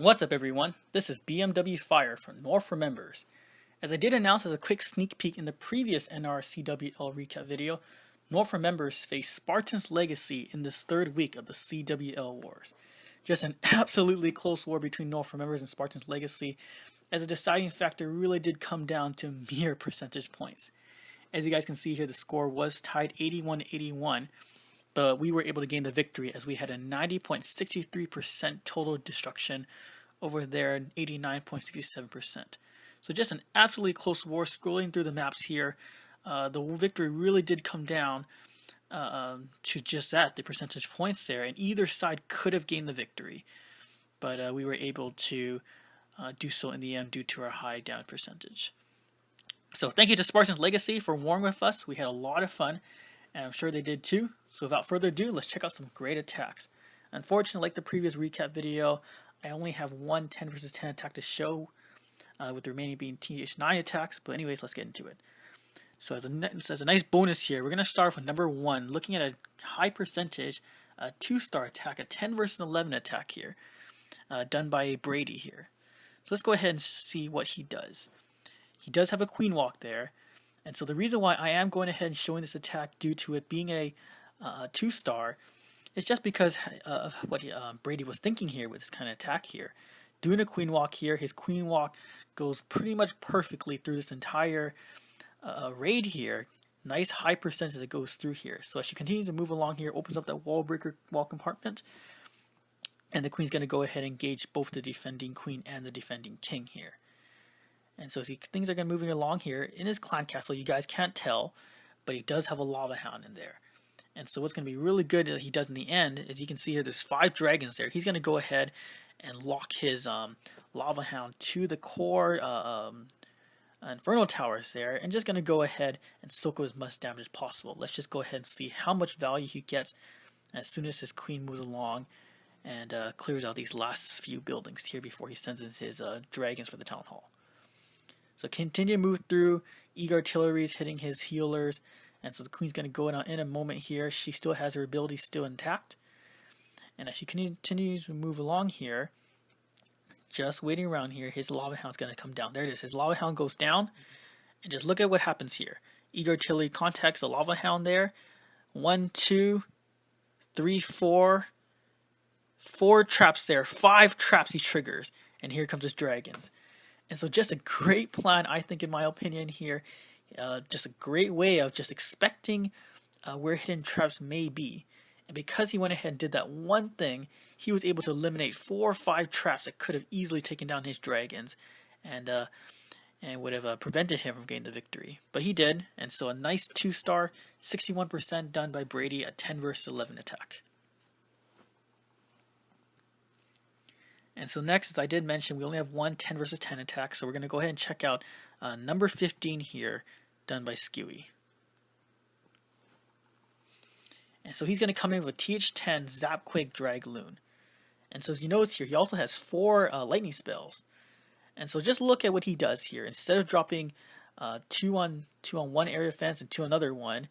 What's up everyone, this is BMW Fire from North Remembers. As I did announce as a quick sneak peek in the previous CWL recap video, North Remembers faced Spartans Legacy in this third week of the CWL Wars. Just an absolutely close war between North Remembers and Spartans Legacy, as the deciding factor really did come down to mere percentage points. As you guys can see here, the score was tied 81-81, but we were able to gain the victory as we had a 90.63% total destruction over their 89.67%. So just an absolutely close war. Scrolling through the maps here, the victory really did come down to just that, the percentage points there, and either side could have gained the victory, but we were able to do so in the end due to our high down percentage. So thank you to Spartans Legacy for warring with us. We had a lot of fun, and I'm sure they did too. So without further ado, let's check out some great attacks. Unfortunately, like the previous recap video, I only have one 10 versus 10 attack to show, with the remaining being TH9 attacks. But anyways, let's get into it. So as a nice bonus here, we're going to start with number 1, looking at a high percentage, a 2-star attack, a 10 versus 11 attack here, done by Brady here. So let's go ahead and see what he does. He does have a queen walk there. And so the reason why I am going ahead and showing this attack due to it being a 2-star is just because of what Brady was thinking here with this kind of attack here. Doing a queen walk here, his queen walk goes pretty much perfectly through this entire raid here. Nice high percentage that goes through here. So as she continues to move along here, opens up that wall breaker wall compartment, and the queen's going to go ahead and engage both the defending queen and the defending king here. And so things are going to moving along here in his clan castle. You guys can't tell, but he does have a lava hound in there. And so what's going to be really good that he does in the end is you can see here there's 5 dragons there. He's going to go ahead and lock his lava hound to the core inferno towers there, and just going to go ahead and soak up as much damage as possible. Let's just go ahead and see how much value he gets as soon as his queen moves along and clears out these last few buildings here before he sends in his dragons for the town hall. So continue to move through. Eager artillery is hitting his healers, and so the queen's going to go in a moment here. She still has her ability still intact, and as she continues to move along here, just waiting around here, his lava hound's going to come down. There it is. His lava hound goes down, and just look at what happens here. Eager artillery contacts the lava hound there. 1, 2, 3, 4. 4 traps there. 5 traps he triggers, and here comes his dragons. And so just a great plan, I think, in my opinion here. Just a great way of just expecting where hidden traps may be. And because he went ahead and did that one thing, he was able to eliminate 4 or 5 traps that could have easily taken down his dragons and would have prevented him from getting the victory. But he did, and so a nice 2-star, 61% done by Brady, a 10 versus 11 attack. And so next, as I did mention, we only have one 10 versus 10 attack, so we're going to go ahead and check out number 15 here, done by Skewy. And so he's going to come in with TH10 Zapquake Dragloon. And so as you notice here, he also has 4 lightning spells. And so just look at what he does here. Instead of dropping 2 on one area defense and 2 on another one,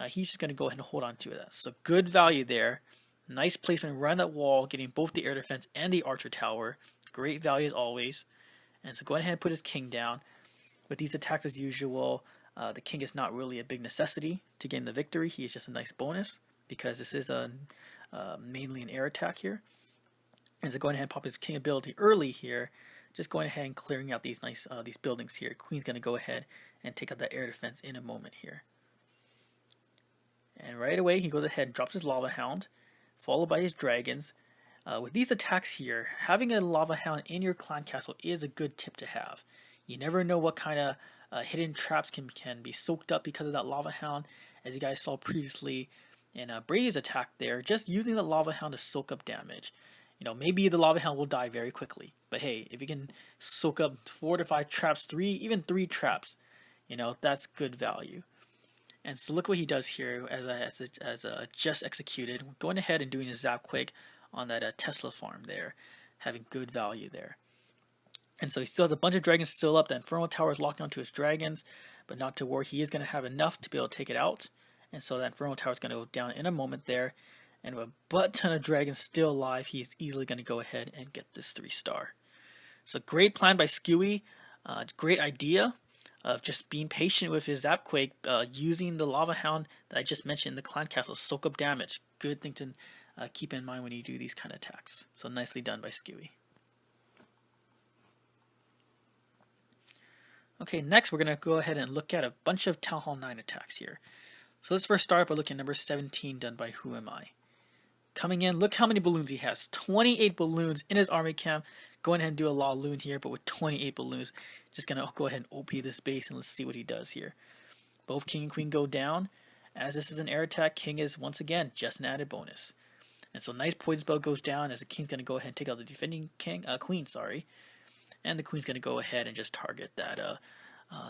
he's just going to go ahead and hold on to that. So good value there. Nice placement around that wall, getting both the air defense and the archer tower. Great value as always. And so go ahead and put his king down. With these attacks as usual, the king is not really a big necessity to gain the victory. He is just a nice bonus because this is mainly an air attack here. And so going ahead and pop his king ability early here, just going ahead and clearing out these nice these buildings here. Queen's going to go ahead and take out that air defense in a moment here. And right away he goes ahead and drops his lava hound, followed by his dragons. With these attacks here, having a lava hound in your clan castle is a good tip to have. You never know what kind of hidden traps can be soaked up because of that lava hound, as you guys saw previously in Brady's attack there, just using the lava hound to soak up damage. You know, maybe the lava hound will die very quickly, but hey, if you can soak up 4 to 5 traps, even 3 traps, you know, that's good value. And so look what he does here as just executed, going ahead and doing a zapquake on that Tesla farm there, having good value there. And so he still has a bunch of dragons still up. The Inferno Tower is locked onto his dragons, but not to worry, he is going to have enough to be able to take it out. And so that Inferno Tower is going to go down in a moment there. And with a butt ton of dragons still alive, he's easily going to go ahead and get this 3-star. So great plan by Skewy. Great idea of just being patient with his zapquake, using the lava hound that I just mentioned in the clan castle, soak up damage. Good thing to keep in mind when you do these kind of attacks. So nicely done by Skewy. Okay, next we're going to go ahead and look at a bunch of Town Hall 9 attacks here. So let's first start by looking at number 17 done by Who Am I. Coming in, look how many balloons he has. 28 balloons in his army camp. Going ahead and do a laloon here, but with 28 balloons. Just going to go ahead and OP this base and let's see what he does here. Both King and Queen go down. As this is an air attack, King is once again just an added bonus. And so nice poison spell goes down as the King's going to go ahead and take out the defending Queen, sorry. And the Queen's going to go ahead and just target that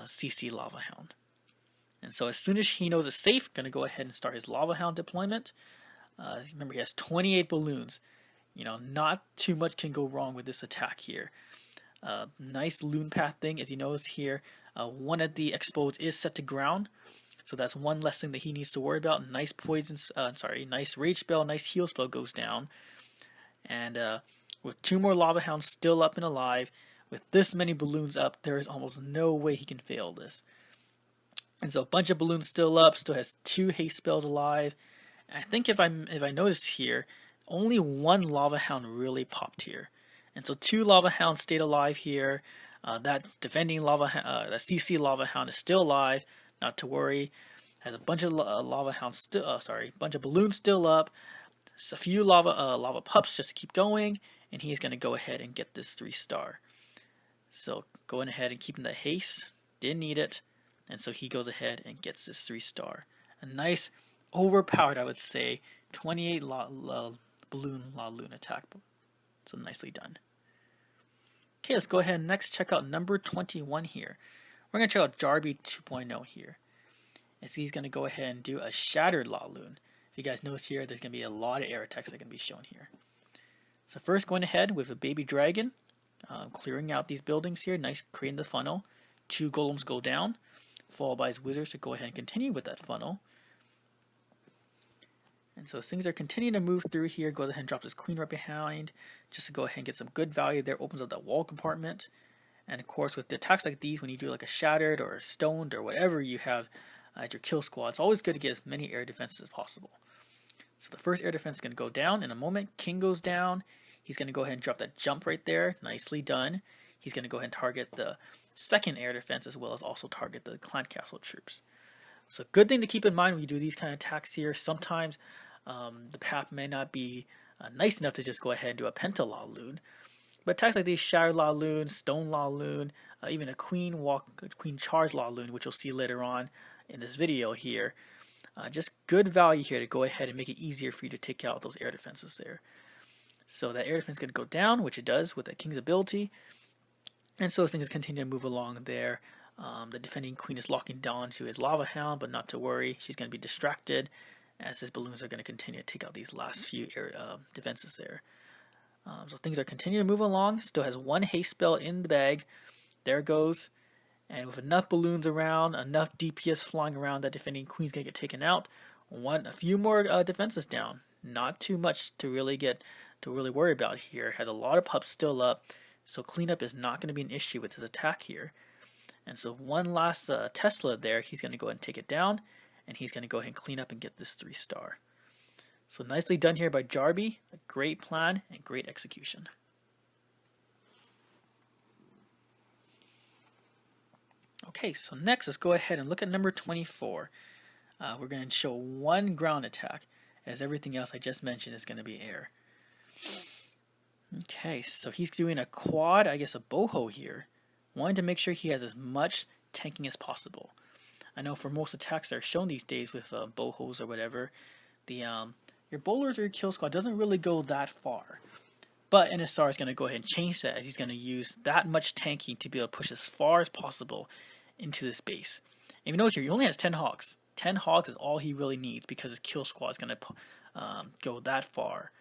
CC Lava Hound. And so as soon as he knows it's safe, going to go ahead and start his Lava Hound deployment. Remember, he has 28 balloons. You know, not too much can go wrong with this attack here. Nice loon path thing, as he knows here. One of the expos is set to ground. So that's one less thing that he needs to worry about. Nice nice rage spell, nice heal spell goes down. And with 2 more Lava Hounds still up and alive, with this many balloons up, there is almost no way he can fail this. And so a bunch of balloons still up, still has 2 haste spells alive. And I think if I noticed here, only 1 Lava Hound really popped here. And so 2 Lava Hounds stayed alive here. That defending that CC Lava Hound is still alive, not to worry. Has a bunch of Lava Hounds still, bunch of balloons still up. Just a few lava pups just to keep going, and he's going to go ahead and get this 3-star. So going ahead and keeping the haste, didn't need it, and so he goes ahead and gets this 3-star. A nice, overpowered, I would say, 28 balloon laloon attack. So nicely done. Okay, let's go ahead and next check out number 21 here. We're going to check out Jarby 2.0 here. And so he's going to go ahead and do a shattered laloon. If you guys notice here, there's going to be a lot of air attacks that are going to be shown here. So first going ahead with a baby dragon, clearing out these buildings here, nice, creating the funnel. 2 golems go down, followed by his wizards to go ahead and continue with that funnel. And so as things are continuing to move through here, goes ahead and drops his queen right behind, just to go ahead and get some good value there, opens up that wall compartment. And of course with the attacks like these, when you do like a shattered or a stoned or whatever you have as your kill squad, it's always good to get as many air defenses as possible. So the first air defense is going to go down in a moment. King goes down. He's going to go ahead and drop that jump right there. Nicely done. He's going to go ahead and target the second air defense as well as also target the clan castle troops. So good thing to keep in mind when you do these kind of attacks here. Sometimes the path may not be nice enough to just go ahead and do a penta laloon. But attacks like these, shattered laloon, stone laloon, even a queen charge laloon, which you'll see later on in this video here. Just good value here to go ahead and make it easier for you to take out those air defenses there. So that air defense is going to go down, which it does with the King's ability. And so as things continue to move along there, the defending queen is locking down to his Lava Hound, but not to worry. She's going to be distracted as his balloons are going to continue to take out these last few air defenses there. So things are continuing to move along. Still has 1 haste spell in the bag. There it goes. And with enough balloons around, enough DPS flying around, that defending queen's going to get taken out. A few more defenses down. Not too much to really worry about here. Has a lot of pups still up. So cleanup is not going to be an issue with his attack here. And so one last Tesla there. He's going to go ahead and take it down. And he's going to go ahead and clean up and get this 3-star. So nicely done here by Jarby. A great plan and great execution. Okay, so next let's go ahead and look at number 24. We're going to show 1 ground attack, as everything else I just mentioned is going to be air. Okay, so he's doing a quad, I guess a boho here. Wanting to make sure he has as much tanking as possible. I know for most attacks that are shown these days with bohos or whatever, your bowlers or your kill squad doesn't really go that far. But NSR is going to go ahead and change that, as he's going to use that much tanking to be able to push as far as possible into this base. And you notice here, he only has 10 hogs. 10 hogs is all he really needs because his kill squad is going to go that far.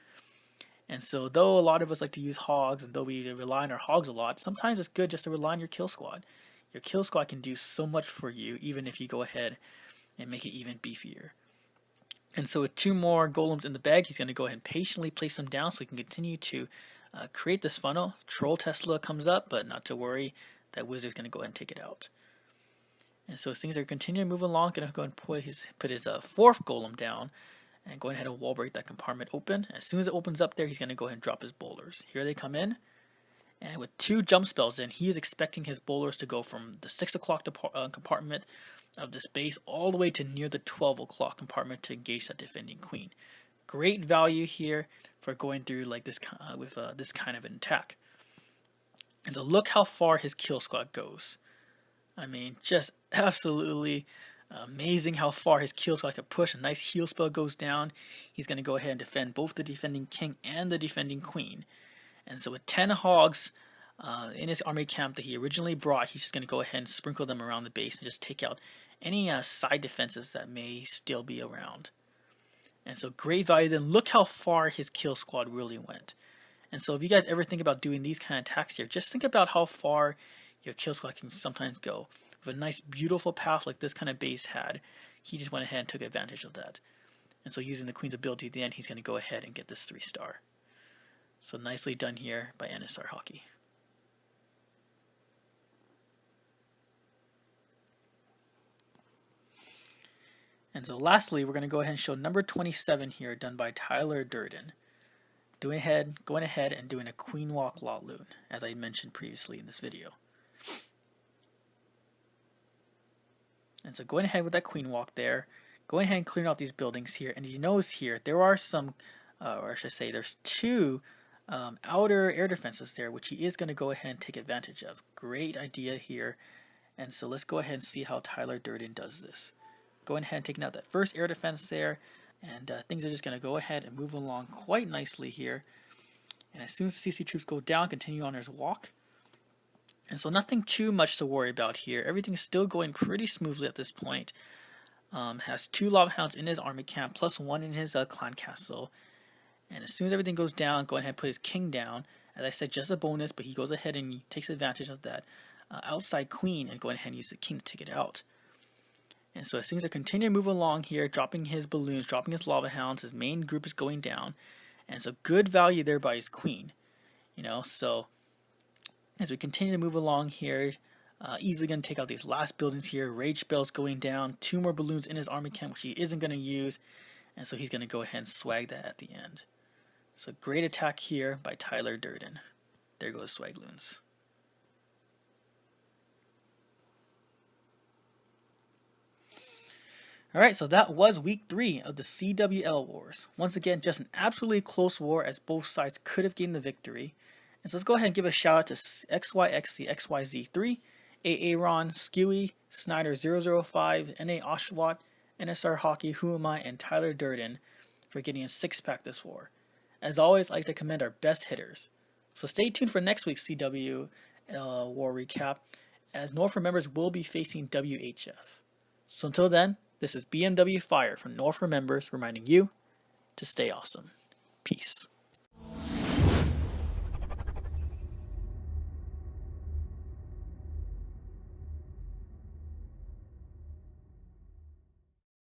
And so though a lot of us like to use hogs, and though we rely on our hogs a lot, sometimes it's good just to rely on your kill squad. Your kill squad can do so much for you, even if you go ahead and make it even beefier. And so with 2 more golems in the bag, he's going to go ahead and patiently place them down so he can continue to create this funnel. Troll Tesla comes up, but not to worry, that wizard's going to go ahead and take it out. And so as things are continuing to move along, going to go and put his 4th golem down and go ahead and wall break that compartment open. As soon as it opens up there, he's going to go ahead and drop his bowlers. Here they come in. And with 2 jump spells in, he is expecting his bowlers to go from the 6 o'clock compartment of this base all the way to near the 12 o'clock compartment to engage that defending queen. Great value here for going through like this with this kind of an attack. And so look how far his kill squad goes. I mean, just absolutely amazing how far his kill squad could push. A nice heal spell goes down. He's going to go ahead and defend both the defending king and the defending queen. And so with 10 hogs in his army camp that he originally brought, he's just going to go ahead and sprinkle them around the base and just take out any side defenses that may still be around. And so great value. Then look how far his kill squad really went. And so if you guys ever think about doing these kind of attacks here, just think about how far your kill squad can sometimes go. With a nice beautiful path like this kind of base had, he just went ahead and took advantage of that. And so using the queen's ability at the end, he's going to go ahead and get this 3-star. So nicely done here by NSR Hockey. And so lastly, we're going to go ahead and show number 27 here, done by Tyler Durden. Going ahead and doing a queen walk laloon, as I mentioned previously in this video. And so going ahead with that queen walk there, going ahead and clearing out these buildings here, and you notice here there are some, or I should say there's 2 outer air defenses there, which he is going to go ahead and take advantage of. Great idea here. And so let's go ahead and see how Tyler Durden does this. Going ahead and taking out that first air defense there, and things are just going to go ahead and move along quite nicely here. And as soon as the CC troops go down, continue on his walk. And so nothing too much to worry about here. Everything's still going pretty smoothly at this point. Has 2 lava hounds in his army camp, plus 1 in his clan castle. And as soon as everything goes down, go ahead and put his king down. As I said, just a bonus, but he goes ahead and takes advantage of that outside queen and go ahead and use the king to take it out. And so as things are continuing to move along here, dropping his balloons, dropping his lava hounds, his main group is going down. And so good value there by his queen. You know, so as we continue to move along here, easily going to take out these last buildings here. Rage spells going down. 2 more balloons in his army camp, which he isn't going to use. And so he's going to go ahead and swag that at the end. So great attack here by Tyler Durden. There goes Swagloons. Alright, so that was week 3 of the CWL Wars. Once again, just an absolutely close war as both sides could have gained the victory. And so let's go ahead and give a shout out to XYXCXYZ3, Aaron, Skewy, Snyder005, NA Oshawott, NSR Hockey, Who Am I, and Tyler Durden for getting a 6-pack this war. As always, I'd like to commend our best hitters. So stay tuned for next week's CWL War recap, as North members will be facing WHF. So until then, this is BMW Fire from North Members reminding you to stay awesome. Peace.